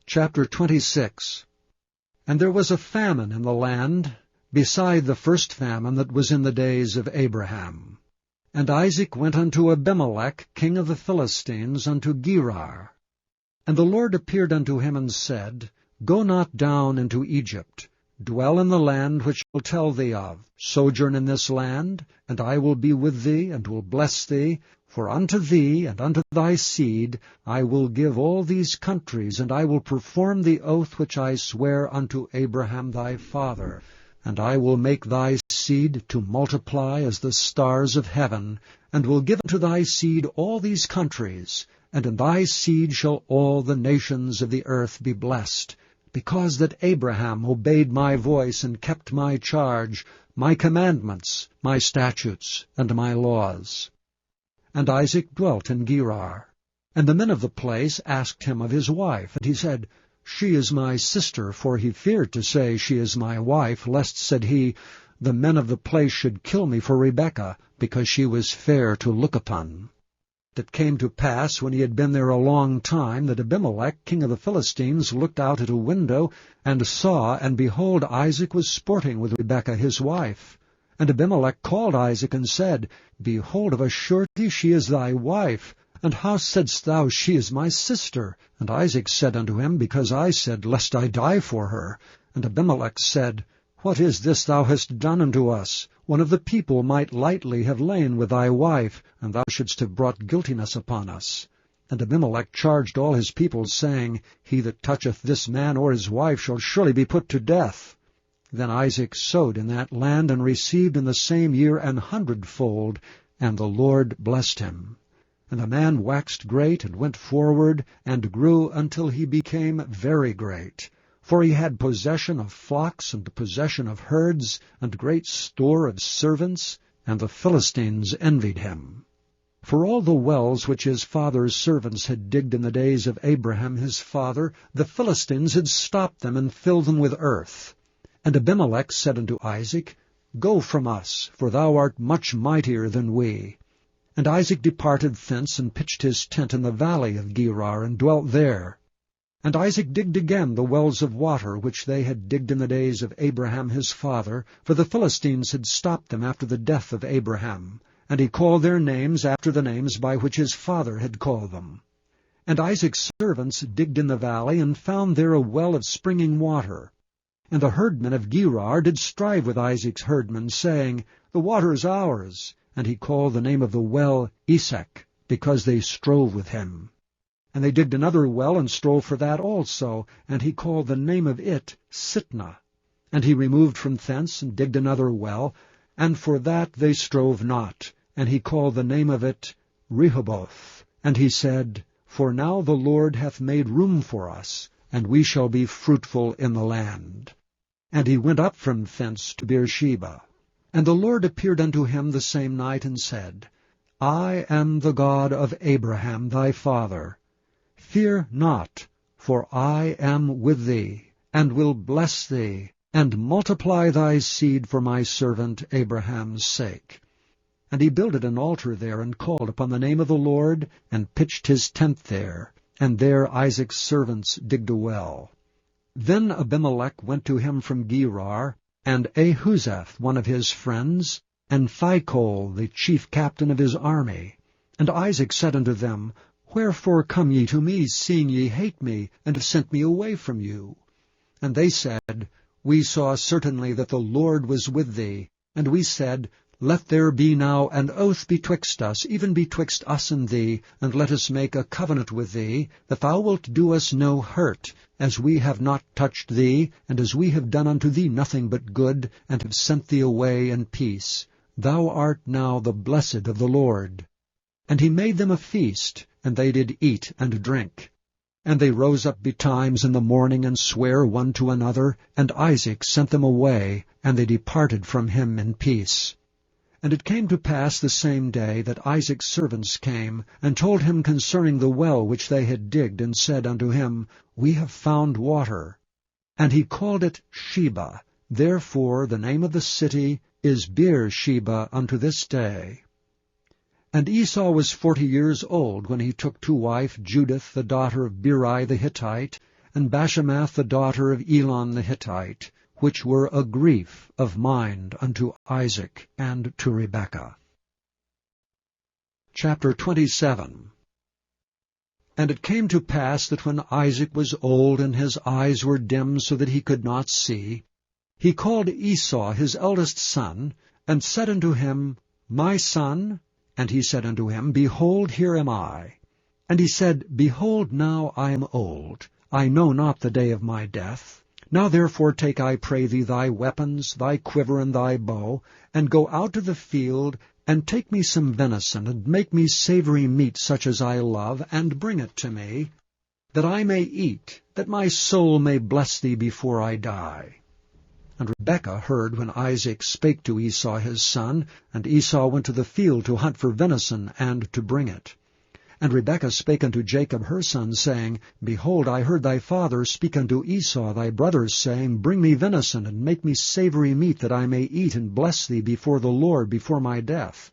Chapter 26. And there was a famine in the land, beside the first famine that was in the days of Abraham. And Isaac went unto Abimelech king of the Philistines unto Gerar. And the Lord appeared unto him and said, Go not down into Egypt. Dwell in the land which I will tell thee of. Sojourn in this land, and I will be with thee, and will bless thee. For unto thee and unto thy seed I will give all these countries, and I will perform the oath which I swear unto Abraham thy father. And I will make thy seed to multiply as the stars of heaven, and will give unto thy seed all these countries, and in thy seed shall all the nations of the earth be blessed, because that Abraham obeyed my voice and kept my charge, my commandments, my statutes, and my laws. And Isaac dwelt in Gerar. And the men of the place asked him of his wife, and he said, She is my sister, for he feared to say, She is my wife, lest, said he, the men of the place should kill me for Rebekah, because she was fair to look upon. It came to pass, when he had been there a long time, that Abimelech king of the Philistines looked out at a window, and saw, and behold, Isaac was sporting with Rebekah his wife. And Abimelech called Isaac, and said, Behold, of a surety she is thy wife. And how saidst thou, She is my sister? And Isaac said unto him, Because I said, Lest I die for her. And Abimelech said, What is this thou hast done unto us? One of the people might lightly have lain with thy wife, and thou shouldst have brought guiltiness upon us. And Abimelech charged all his people, saying, He that toucheth this man or his wife shall surely be put to death. Then Isaac sowed in that land, and received in the same year 100-fold, and the Lord blessed him. And the man waxed great, and went forward, and grew until he became very great. For he had possession of flocks, and possession of herds, and great store of servants, and the Philistines envied him. For all the wells which his father's servants had digged in the days of Abraham his father, the Philistines had stopped them, and filled them with earth. And Abimelech said unto Isaac, Go from us, for thou art much mightier than we. And Isaac departed thence, and pitched his tent in the valley of Gerar, and dwelt there. And Isaac digged again the wells of water, which they had digged in the days of Abraham his father, for the Philistines had stopped them after the death of Abraham. And he called their names after the names by which his father had called them. And Isaac's servants digged in the valley, and found there a well of springing water. And the herdmen of Gerar did strive with Isaac's herdmen, saying, The water is ours. And he called the name of the well Esek, because they strove with him. And they digged another well, and strove for that also, and he called the name of it Sitnah. And he removed from thence, and digged another well, and for that they strove not, and he called the name of it Rehoboth. And he said, For now the Lord hath made room for us, and we shall be fruitful in the land. And he went up from thence to Beersheba. And the Lord appeared unto him the same night, and said, I am the God of Abraham thy father. Fear not, for I am with thee, and will bless thee, and multiply thy seed for my servant Abraham's sake. And he builded an altar there, and called upon the name of the Lord, and pitched his tent there. And there Isaac's servants digged a well. Then Abimelech went to him from Gerar, and Ahuzeth one of his friends, and Phicol the chief captain of his army. And Isaac said unto them, Wherefore come ye to me, seeing ye hate me, and have sent me away from you? And they said, We saw certainly that the Lord was with thee. And we said, Let there be now an oath betwixt us, even betwixt us and thee, and let us make a covenant with thee, that thou wilt do us no hurt, as we have not touched thee, and as we have done unto thee nothing but good, and have sent thee away in peace. Thou art now the blessed of the Lord. And he made them a feast, and they did eat and drink. And they rose up betimes in the morning, and sware one to another, and Isaac sent them away, and they departed from him in peace. And it came to pass the same day that Isaac's servants came, and told him concerning the well which they had digged, and said unto him, We have found water. And he called it Sheba. Therefore the name of the city is Beersheba unto this day. And Esau was 40 years old when he took to wife Judith the daughter of Beri the Hittite, and Bashemath the daughter of Elon the Hittite, which were a grief of mind unto Isaac and to Rebekah. Chapter 27. And it came to pass that when Isaac was old, and his eyes were dim so that he could not see, he called Esau his eldest son, and said unto him, My son? And he said unto him, Behold, here am I. And he said, Behold, now I am old, I know not the day of my death. Now therefore take, I pray thee, thy weapons, thy quiver, and thy bow, and go out to the field, and take me some venison, and make me savory meat such as I love, and bring it to me, that I may eat, that my soul may bless thee before I die. And Rebekah heard when Isaac spake to Esau his son, and Esau went to the field to hunt for venison, and to bring it. And Rebekah spake unto Jacob her son, saying, Behold, I heard thy father speak unto Esau thy brother, saying, Bring me venison, and make me savory meat, that I may eat and bless thee before the Lord before my death.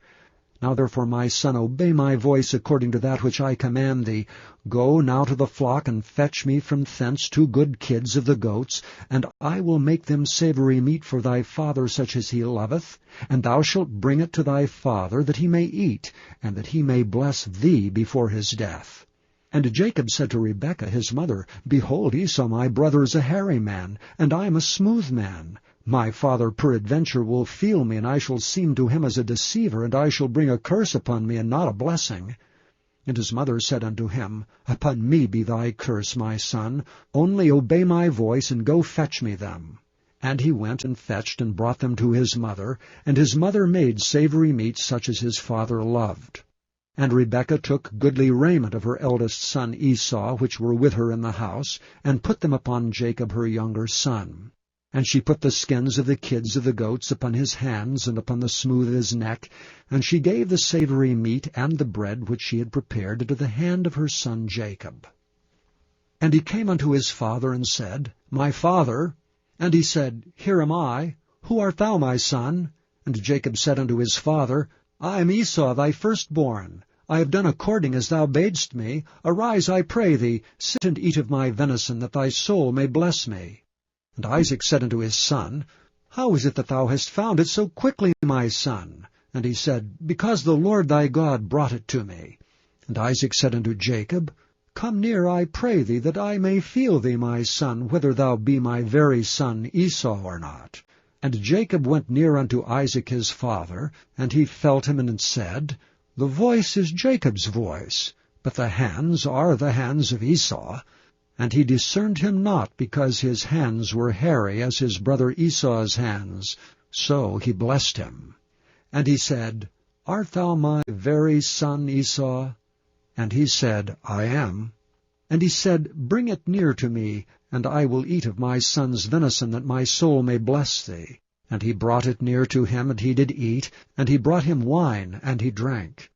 Now therefore, my son, obey my voice according to that which I command thee. Go now to the flock, and fetch me from thence 2 good kids of the goats, and I will make them savory meat for thy father, such as he loveth, and thou shalt bring it to thy father, that he may eat, and that he may bless thee before his death. And Jacob said to Rebekah his mother, Behold, Esau my brother is a hairy man, and I am a smooth man. My father peradventure will feel me, and I shall seem to him as a deceiver, and I shall bring a curse upon me, and not a blessing. And his mother said unto him, Upon me be thy curse, my son. Only obey my voice, and go fetch me them. And he went and fetched, and brought them to his mother, and his mother made savory meat such as his father loved. And Rebekah took goodly raiment of her eldest son Esau, which were with her in the house, and put them upon Jacob her younger son. And she put the skins of the kids of the goats upon his hands, and upon the smooth of his neck, and she gave the savory meat and the bread which she had prepared into the hand of her son Jacob. And he came unto his father, and said, My father. And he said, Here am I. Who art thou, my son? And Jacob said unto his father, I am Esau thy firstborn. I have done according as thou badest me. Arise, I pray thee, sit and eat of my venison, that thy soul may bless me. And Isaac said unto his son, How is it that thou hast found it so quickly, my son? And he said, Because the Lord thy God brought it to me. And Isaac said unto Jacob, Come near, I pray thee, that I may feel thee, my son, whether thou be my very son Esau or not. And Jacob went near unto Isaac his father, and he felt him, and said, The voice is Jacob's voice, but the hands are the hands of Esau. And he discerned him not, because his hands were hairy as his brother Esau's hands. So he blessed him. And he said, Art thou my very son Esau? And he said, I am. And he said, Bring it near to me, and I will eat of my son's venison, that my soul may bless thee. And he brought it near to him, and he did eat, and he brought him wine, and he drank.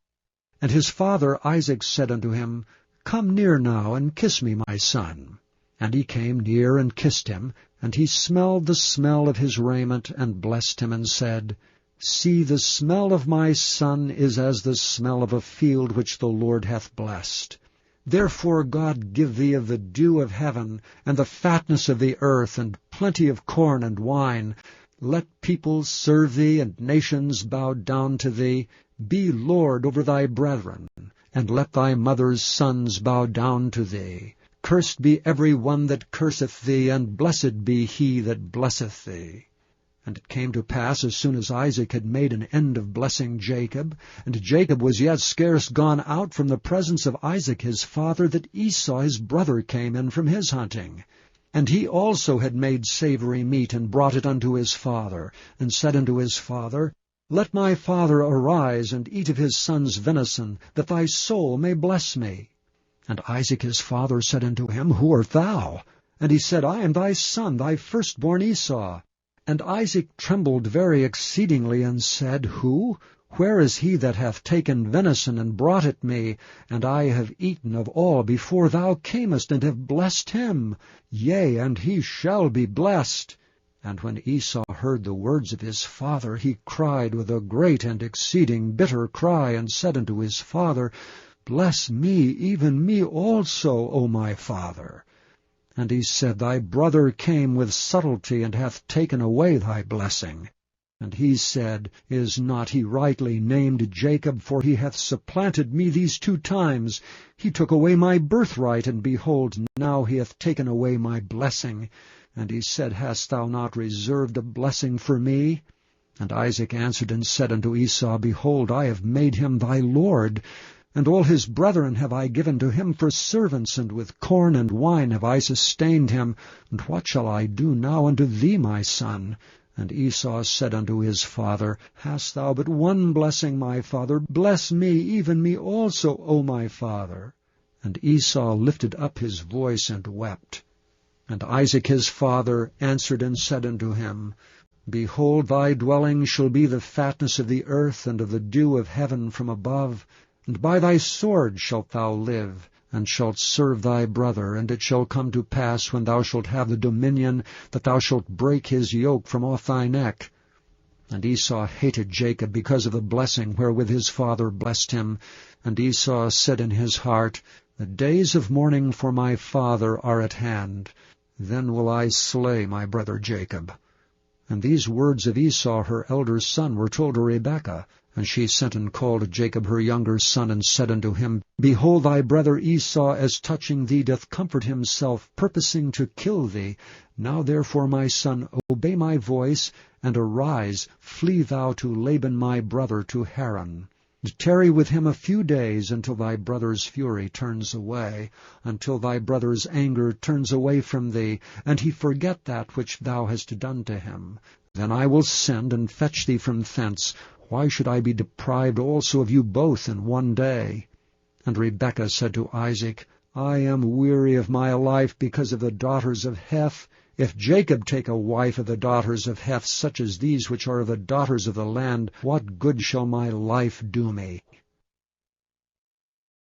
And his father Isaac said unto him, Come near now, and kiss me, my son. And he came near and kissed him, and he smelled the smell of his raiment, and blessed him, and said, See, the smell of my son is as the smell of a field which the Lord hath blessed. Therefore God give thee of the dew of heaven, and the fatness of the earth, and plenty of corn and wine. Let peoples serve thee, and nations bow down to thee. Be Lord over thy brethren, and let thy mother's sons bow down to thee. Cursed be every one that curseth thee, and blessed be he that blesseth thee. And it came to pass, as soon as Isaac had made an end of blessing Jacob, and Jacob was yet scarce gone out from the presence of Isaac his father, that Esau his brother came in from his hunting. And he also had made savory meat, and brought it unto his father, and said unto his father, Let my father arise, and eat of his son's venison, that thy soul may bless me. And Isaac his father said unto him, Who art thou? And he said, I am thy son, thy firstborn Esau. And Isaac trembled very exceedingly, and said, Who? Where is he that hath taken venison, and brought it me? And I have eaten of all before thou camest, and have blessed him. Yea, and he shall be blessed. And when Esau heard the words of his father, he cried with a great and exceeding bitter cry, and said unto his father, Bless me, even me also, O my father. And he said, Thy brother came with subtlety, and hath taken away thy blessing. And he said, Is not he rightly named Jacob? For he hath supplanted me these 2 times. He took away my birthright, and behold, now he hath taken away my blessing. And he said, Hast thou not reserved a blessing for me? And Isaac answered and said unto Esau, Behold, I have made him thy lord, and all his brethren have I given to him for servants, and with corn and wine have I sustained him. And what shall I do now unto thee, my son? And Esau said unto his father, Hast thou but one blessing, my father? Bless me, even me also, O my father. And Esau lifted up his voice and wept. And Isaac his father answered and said unto him, Behold, thy dwelling shall be the fatness of the earth, and of the dew of heaven from above. And by thy sword shalt thou live, and shalt serve thy brother. And it shall come to pass, when thou shalt have the dominion, that thou shalt break his yoke from off thy neck. And Esau hated Jacob because of the blessing wherewith his father blessed him. And Esau said in his heart, The days of mourning for my father are at hand. Then will I slay my brother Jacob. And these words of Esau her elder son were told to Rebekah. And she sent and called Jacob her younger son, and said unto him, Behold, thy brother Esau, as touching thee, doth comfort himself, purposing to kill thee. Now therefore, my son, obey my voice, and arise, flee thou to Laban my brother to Haran. Tarry with him a few days, until thy brother's fury turns away, until thy brother's anger turns away from thee, and he forget that which thou hast done to him. Then I will send and fetch thee from thence. Why should I be deprived also of you both in one day? And Rebekah said to Isaac, I am weary of my life because of the daughters of Heth. If Jacob take a wife of the daughters of Heth, such as these which are the daughters of the land, what good shall my life do me?